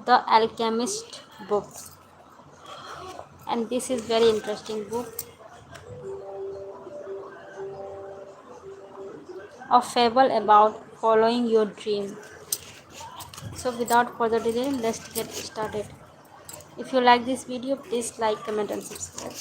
The Alchemist book, and this is very interesting book, a fable about following your dream. So without further delay, let's get started. If you like this video, please like, comment and subscribe.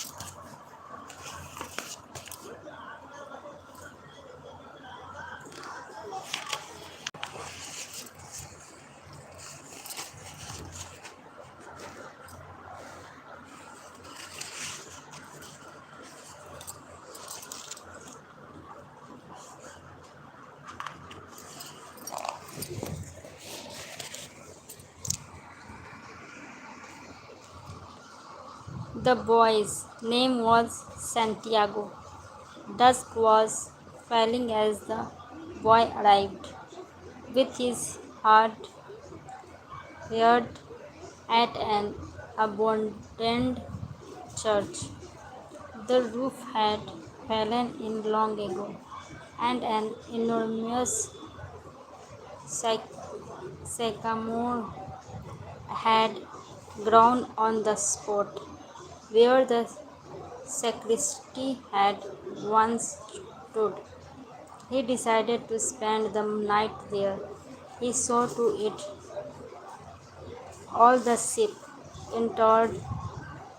The boy's name was Santiago. Dusk was falling as the boy arrived, with his heart heard at an abandoned church. The roof had fallen in long ago, and an enormous sycamore had grown on the spot where the sacristy had once stood. He decided to spend the night there. He saw to it all the sheep entered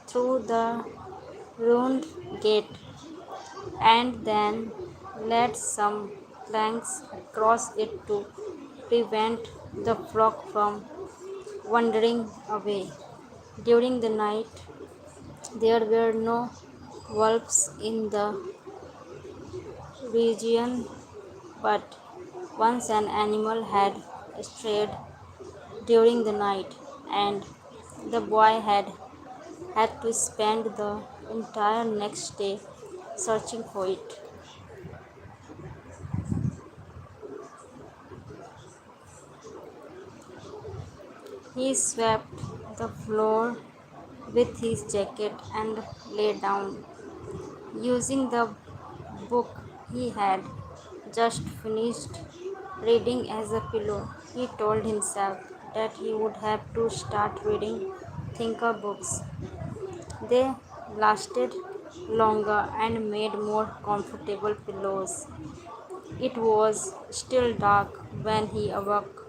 through the ruined gate, and then laid some planks across it to prevent the flock from wandering away. During the night, there were no wolves in the region, but once an animal had strayed during the night, and the boy had to spend the entire next day searching for it. He swept the floor with his jacket and lay down, using the book he had just finished reading as a pillow. He told himself that he would have to start reading thinker books. They lasted longer and made more comfortable pillows. It was still dark when he awoke,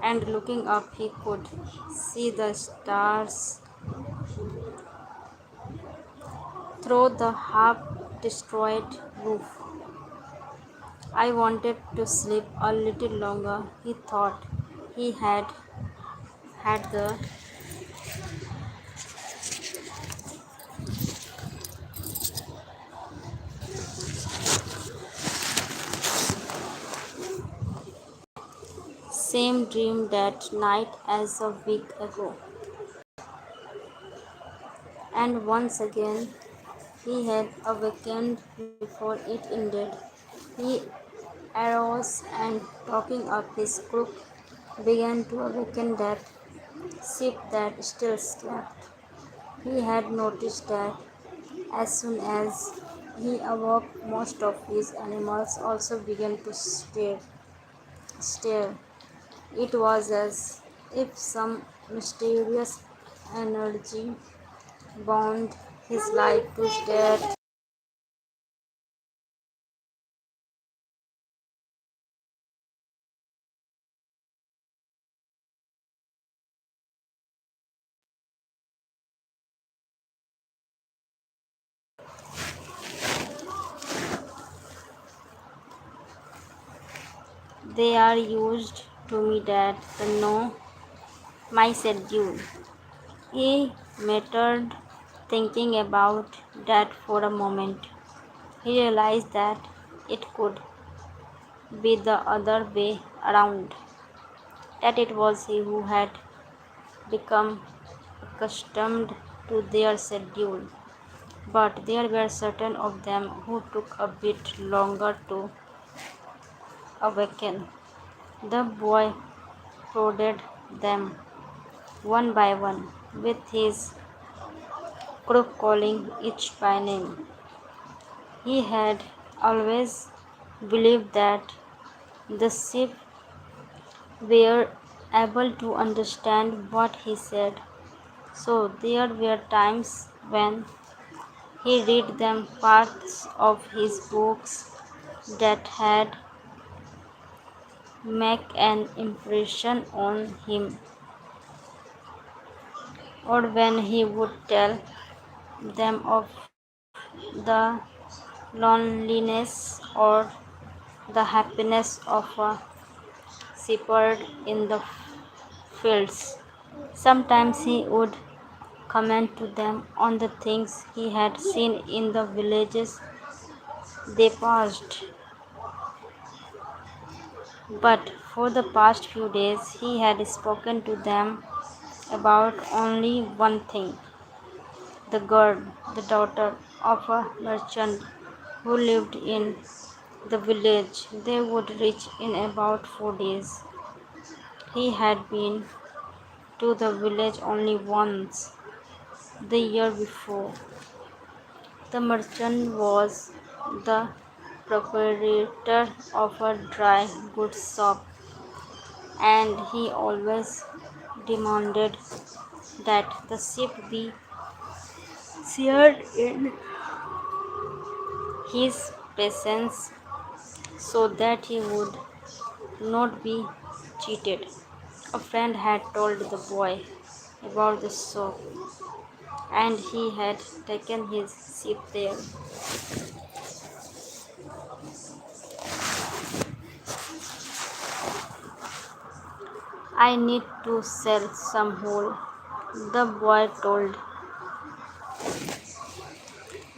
and looking up, he could see the stars through the half destroyed roof. I wanted to sleep a little longer, he thought. He had the same dream that night as a week ago. And once again, he had awakened before it ended. He arose and, talking up his crook, began to awaken that sheep that still slept. He had noticed that as soon as he awoke, most of his animals also began to stare. It was as if some mysterious energy bound his life to stare. They are used to me that the know my schedule. He muttered, thinking about that for a moment. He realized that it could be the other way around, that it was he who had become accustomed to their schedule. But there were certain of them who took a bit longer to awaken. The boy prodded them one by one with his crook, calling each by name. He had always believed that the sheep were able to understand what he said. So there were times when he read them parts of his books that had make an impression on him, or when he would tell them of the loneliness or the happiness of a shepherd in the fields. Sometimes he would comment to them on the things he had seen in the villages they passed. But for the past few days, he had spoken to them about only one thing: the girl, the daughter of a merchant who lived in the village. They would reach in about 4 days. He had been to the village only once, the year before. The merchant was the proprietor of a dry goods shop, and he always demanded that the ship be shared in his presence so that he would not be cheated. A friend had told the boy about the shop, and he had taken his ship there. I need to sell some wool, the boy told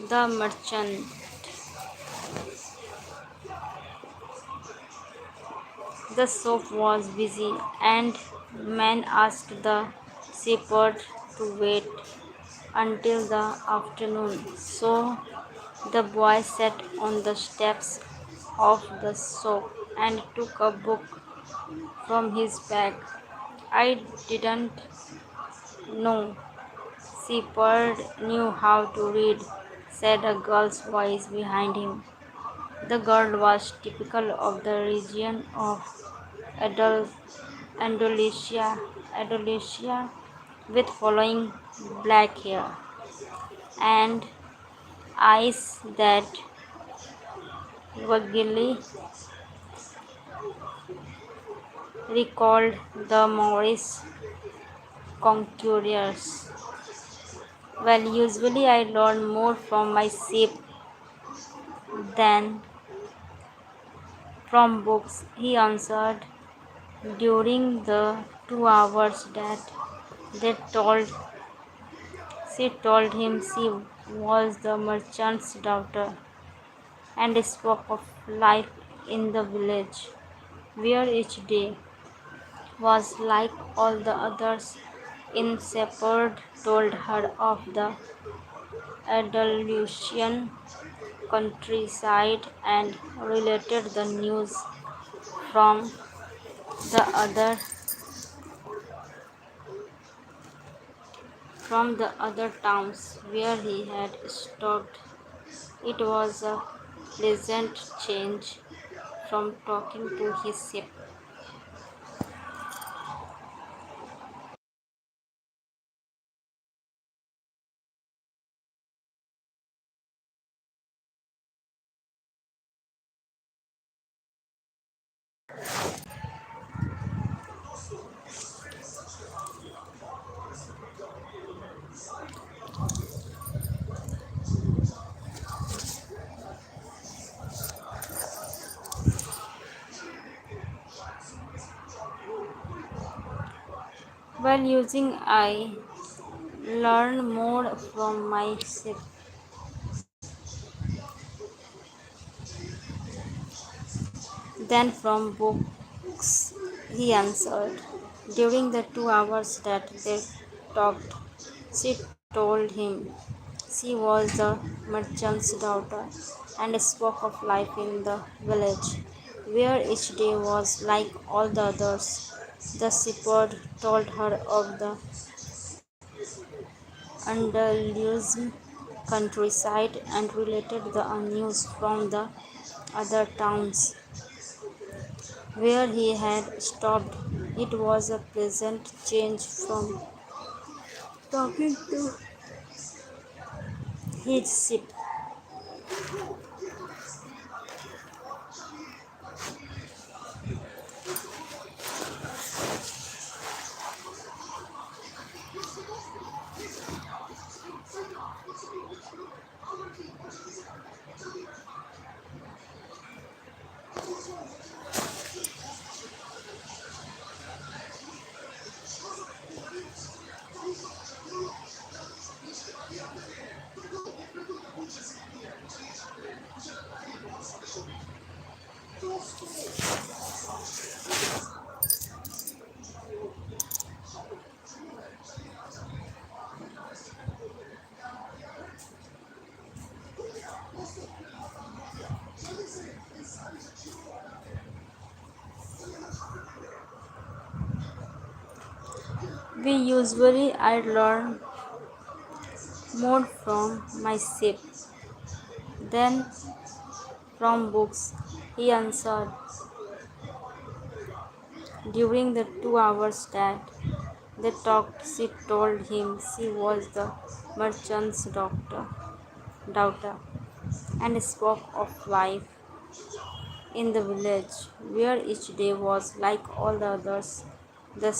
the merchant. The shop was busy, and man asked the shepherd to wait until the afternoon. So the boy sat on the steps of the shop and took a book from his bag. I didn't know shepherd knew how to read, said a girl's voice behind him. The girl was typical of the region of Adol- Andalusia, Andalusia, with flowing black hair and eyes that vaguely recalled the Moorish conquerors. Well, usually I learn more from my sheep than from books, he answered. During the 2 hours that they told, she told him she was the merchant's daughter and spoke of life in the village, where each day was like all the others. In Shepherd told her of the Andalusian countryside and related the news from the other towns where he had stopped. It was a pleasant change from talking to his ship. While using I learn more from my ship than from books, he answered. During the 2 hours that they talked, she told him she was the merchant's daughter and spoke of life in the village, where each day was like all the others. The shepherd told her of the Andalusian countryside and related the news from the other towns where he had stopped. It was a pleasant change from talking to his ship. We usually I learn more from my ship than from books, he answered. During the 2 hours that they talked, she told him she was the merchant's daughter and spoke of life in the village, where each day was like all the others. The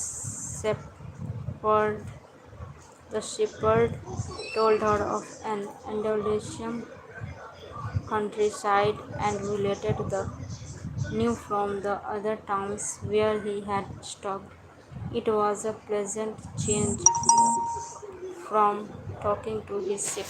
shepherd told her of an Andalusian countryside and related the new from the other towns where he had stopped. It was a pleasant change from talking to his ship.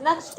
Next